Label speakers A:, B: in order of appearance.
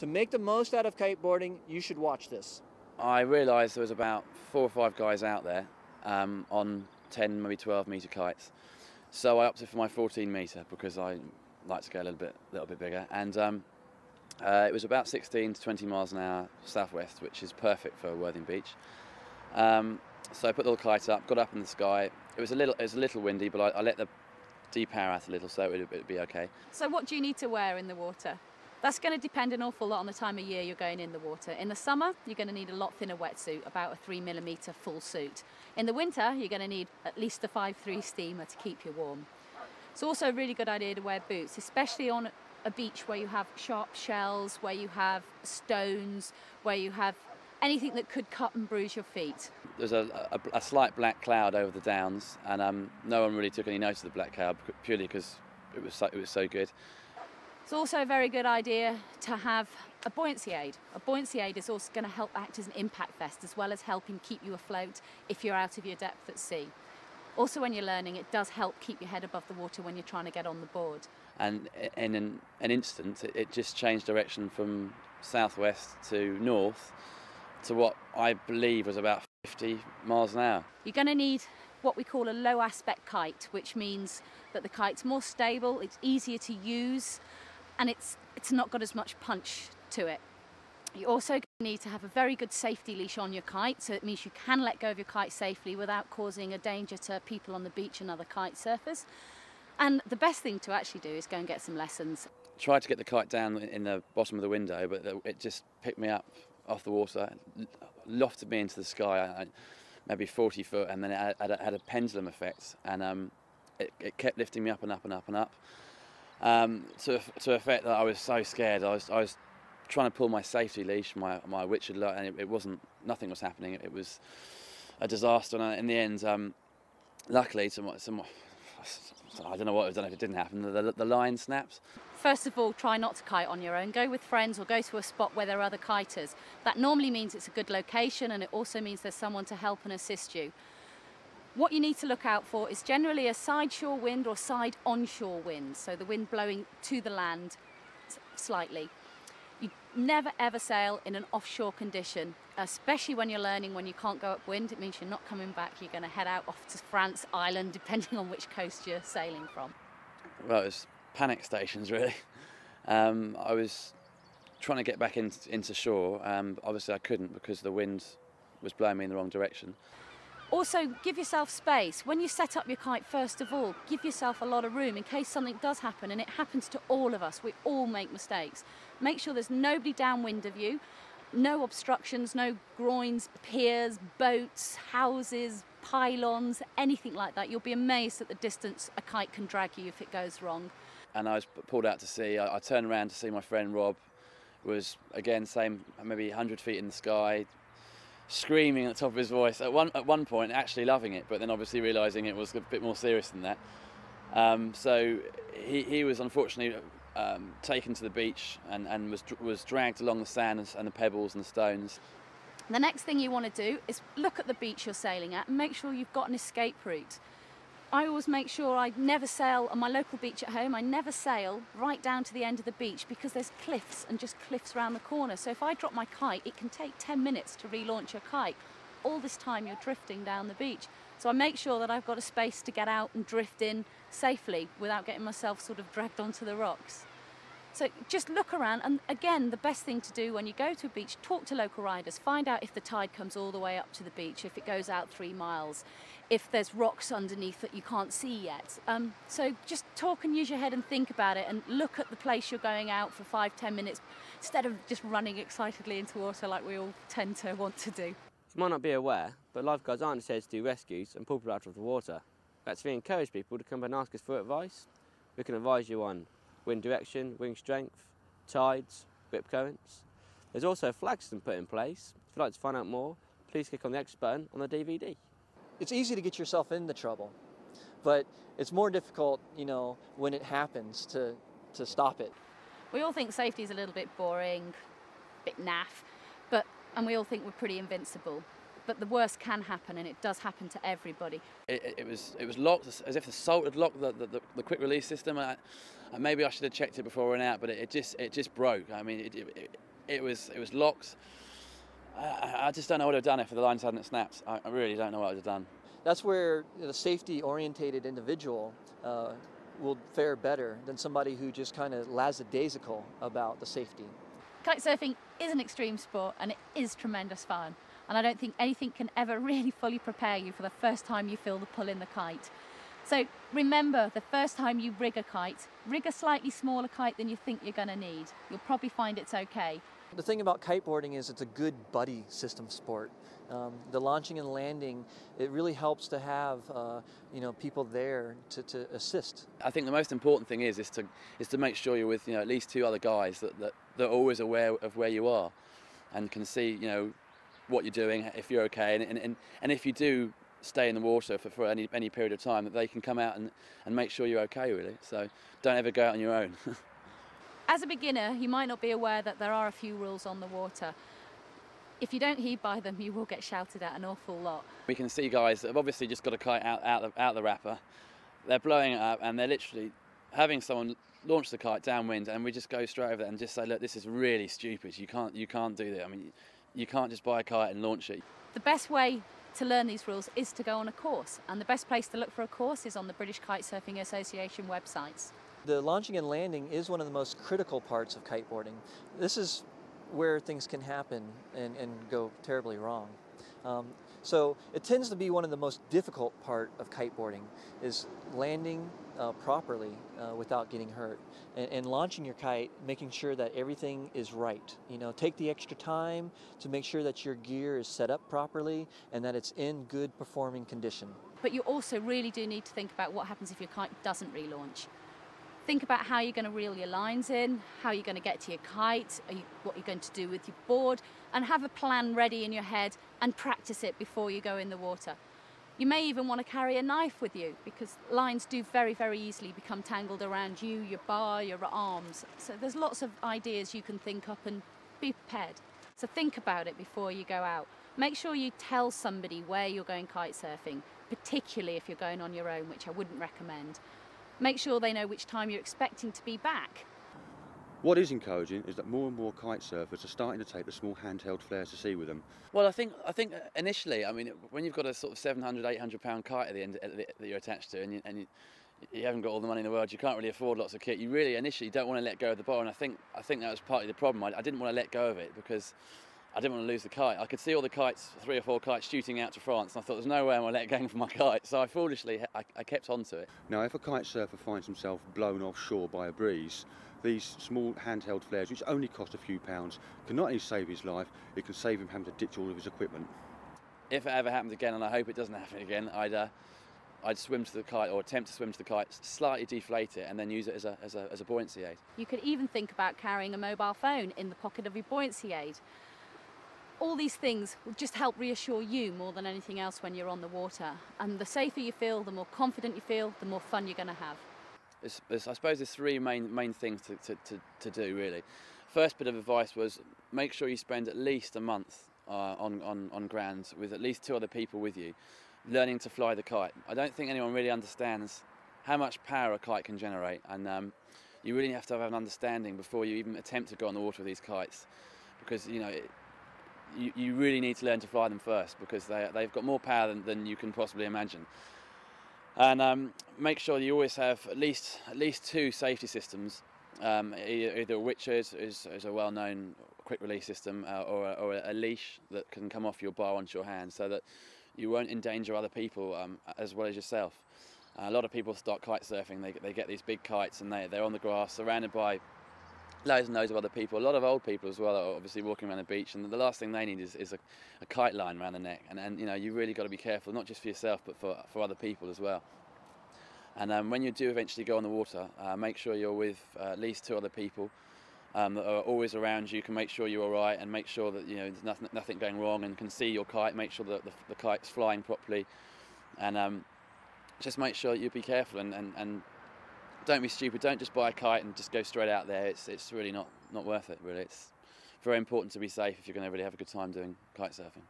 A: To make the most out of kiteboarding, you should watch this.
B: I realised there was about 4 or 5 guys out there on 10, maybe 12 metre kites. So I opted for my 14 metre because I like to go a little bit bigger. And it was about 16 to 20 miles an hour southwest, which is perfect for Worthing Beach. So I put the little kite up, got up in the sky. It was a little windy, but I let the depower out a little, so it would be okay.
C: So what do you need to wear in the water? That's going to depend an awful lot on the time of year you're going in the water. In the summer, you're going to need a lot thinner wetsuit, about a 3mm full suit. In the winter, you're going to need at least a 5.3 steamer to keep you warm. It's also a really good idea to wear boots, especially on a beach where you have sharp shells, where you have stones, where you have anything that could cut and bruise your feet.
B: There's a slight black cloud over the downs, and no one really took any notice of the black cloud purely because it was so good.
C: It's also a very good idea to have a buoyancy aid. A buoyancy aid is also going to help act as an impact vest, as well as helping keep you afloat if you're out of your depth at sea. Also, when you're learning, it does help keep your head above the water when you're trying to get on the board.
B: And in an instant, it just changed direction from southwest to north to what I believe was about 50 miles an hour.
C: You're going to need what we call a low aspect kite, which means that the kite's more stable, it's easier to use, and it's not got as much punch to it. You also need to have a very good safety leash on your kite, so it means you can let go of your kite safely without causing a danger to people on the beach and other kite surfers. And the best thing to actually do is go and get some lessons.
B: Tried to get the kite down in the bottom of the window, but it just picked me up off the water, lofted me into the sky, maybe 40 foot, and then it had a pendulum effect, and it kept lifting me up and up and up and up, to effect that I was so scared. I was trying to pull my safety leash, my which had and it wasn't. Nothing was happening. It was a disaster, and in the end, luckily, I don't know if it didn't happen. The line snapped.
C: First of all, try not to kite on your own. Go with friends or go to a spot where there are other kiters. That normally means it's a good location, and it also means there's someone to help and assist you. What you need to look out for is generally a side shore wind or side onshore wind, so the wind blowing to the land slightly. You never ever sail in an offshore condition, especially when you're learning. When you can't go upwind, it means you're not coming back. You're going to head out off to France, Ireland, depending on which coast you're sailing from.
B: Well, it was panic stations, really. I was trying to get back into shore. Obviously I couldn't because the wind was blowing me in the wrong direction.
C: Also, give yourself space. When you set up your kite, first of all, give yourself a lot of room in case something does happen, and it happens to all of us. We all make mistakes. Make sure there's nobody downwind of you, no obstructions, no groins, piers, boats, houses, pylons, anything like that. You'll be amazed at the distance a kite can drag you if it goes wrong.
B: And I was pulled out to sea. I turned around to see my friend Rob, was again same, maybe 100 feet in the sky, screaming at the top of his voice. At one point, actually loving it, but then obviously realising it was a bit more serious than that. So he was unfortunately taken to the beach and was dragged along the sand and the pebbles and the stones.
C: The next thing you want to do is look at the beach you're sailing at and make sure you've got an escape route. I always make sure I never sail on my local beach at home. I never sail right down to the end of the beach because there's cliffs and just cliffs around the corner. So if I drop my kite, it can take 10 minutes to relaunch your kite. All this time you're drifting down the beach. So I make sure that I've got a space to get out and drift in safely without getting myself sort of dragged onto the rocks. So just look around, and again, the best thing to do when you go to a beach, talk to local riders, find out if the tide comes all the way up to the beach, if it goes out 3 miles, if there's rocks underneath that you can't see yet. So just talk and use your head and think about it, and look at the place you're going out for 5-10 minutes instead of just running excitedly into water like we all tend to want to do.
D: You might not be aware, but lifeguards aren't said to do rescues and pull people out of the water. That's we encourage people to come and ask us for advice. We can advise you on wind direction, wing strength, tides, rip currents. There's also a flag system put in place. If you'd like to find out more, please click on the X button on the DVD.
A: It's easy to get yourself into trouble, but it's more difficult, when it happens to stop it.
C: We all think safety is a little bit boring, a bit naff, and we all think we're pretty invincible. But the worst can happen, and it does happen to everybody.
B: It was locked as if the salt had locked the quick release system. And maybe I should have checked it before I went out, but it just broke. I mean, it was locked. I just don't know what I'd have done if the lines hadn't snapped. I really don't know what I'd have done.
A: That's where the safety-orientated individual will fare better than somebody who just kind of lackadaisical about the safety.
C: Kitesurfing is an extreme sport and it is tremendous fun. And I don't think anything can ever really fully prepare you for the first time you feel the pull in the kite. So remember, the first time you rig a kite, rig a slightly smaller kite than you think you're going to need. You'll probably find it's okay.
A: The thing about kiteboarding is it's a good buddy system sport. The launching and landing, it really helps to have people there to assist.
B: I think the most important thing is to make sure you're with at least 2 other guys that are always aware of where you are and can see what you're doing, if you're okay, and if you do stay in the water for any period of time, that they can come out and make sure you're okay, really. So don't ever go out on your own.
C: As a beginner, you might not be aware that there are a few rules on the water. If you don't heed by them, you will get shouted at an awful lot.
B: We can see guys that have obviously just got a kite out the wrapper. They're blowing it up and they're literally having someone launch the kite downwind, and we just go straight over there and just say, look, this is really stupid. You can't do that. I mean, you can't just buy a kite and launch it.
C: The best way to learn these rules is to go on a course, and the best place to look for a course is on the British Kitesurfing Association websites.
A: The launching and landing is one of the most critical parts of kiteboarding. This is where things can happen and go terribly wrong. So it tends to be one of the most difficult part of kiteboarding is landing properly without getting hurt, and launching your kite, making sure that everything is right. Take the extra time to make sure that your gear is set up properly and that it's in good performing condition.
C: But you also really do need to think about what happens if your kite doesn't relaunch. Think about how you're going to reel your lines in, how you're going to get to your kite, what you're going to do with your board, and have a plan ready in your head and practice it before you go in the water. You may even want to carry a knife with you because lines do very, very easily become tangled around you, your bar, your arms. So there's lots of ideas you can think up and be prepared. So think about it before you go out. Make sure you tell somebody where you're going kite surfing, particularly if you're going on your own, which I wouldn't recommend. Make sure they know which time you're expecting to be back.
E: What is encouraging is that more and more kite surfers are starting to take the small handheld flares to sea with them.
B: Well, I think initially, I mean, when you've got a sort of 700, 800 pound kite at the end that you're attached to, and you haven't got all the money in the world, you can't really afford lots of kit. You really initially don't want to let go of the bar, and I think that was partly the problem. I didn't want to let go of it because I didn't want to lose the kite. I could see all the kites, 3 or 4 kites shooting out to France, and I thought there's no way I'm going to let go of my kite. So I foolishly, I kept on to it.
E: Now, if a kite surfer finds himself blown offshore by a breeze, these small handheld flares, which only cost a few pounds, can not only save his life, it can save him having to ditch all of his equipment.
B: If it ever happens again, and I hope it doesn't happen again, I'd swim to the kite, or attempt to swim to the kite, slightly deflate it, and then use it as a buoyancy aid.
C: You could even think about carrying a mobile phone in the pocket of your buoyancy aid. All these things will just help reassure you more than anything else when you're on the water. And the safer you feel, the more confident you feel, the more fun you're going to have.
B: I suppose there's 3 main things to do, really. First bit of advice was make sure you spend at least a month on ground with at least 2 other people with you, learning to fly the kite. I don't think anyone really understands how much power a kite can generate, and you really have to have an understanding before you even attempt to go on the water with these kites, because you really need to learn to fly them first, because they've got more power than you can possibly imagine. And make sure you always have at least 2 safety systems, either a witches is a well-known quick release system, or a leash that can come off your bar onto your hand, so that you won't endanger other people as well as yourself. A lot of people start kite surfing, they get these big kites and they're on the grass surrounded by loads and loads of other people. A lot of old people as well are obviously walking around the beach, and the last thing they need is a kite line around the neck. And you really got to be careful, not just for yourself but for other people as well. And when you do eventually go on the water, make sure you're with at least 2 other people that are always around you, can make sure you're all right, and make sure that there's nothing going wrong, and can see your kite, make sure that the kite's flying properly, and just make sure you be careful and don't be stupid. Don't just buy a kite and just go straight out there. It's really not worth it, really. It's very important to be safe if you're going to really have a good time doing kite surfing.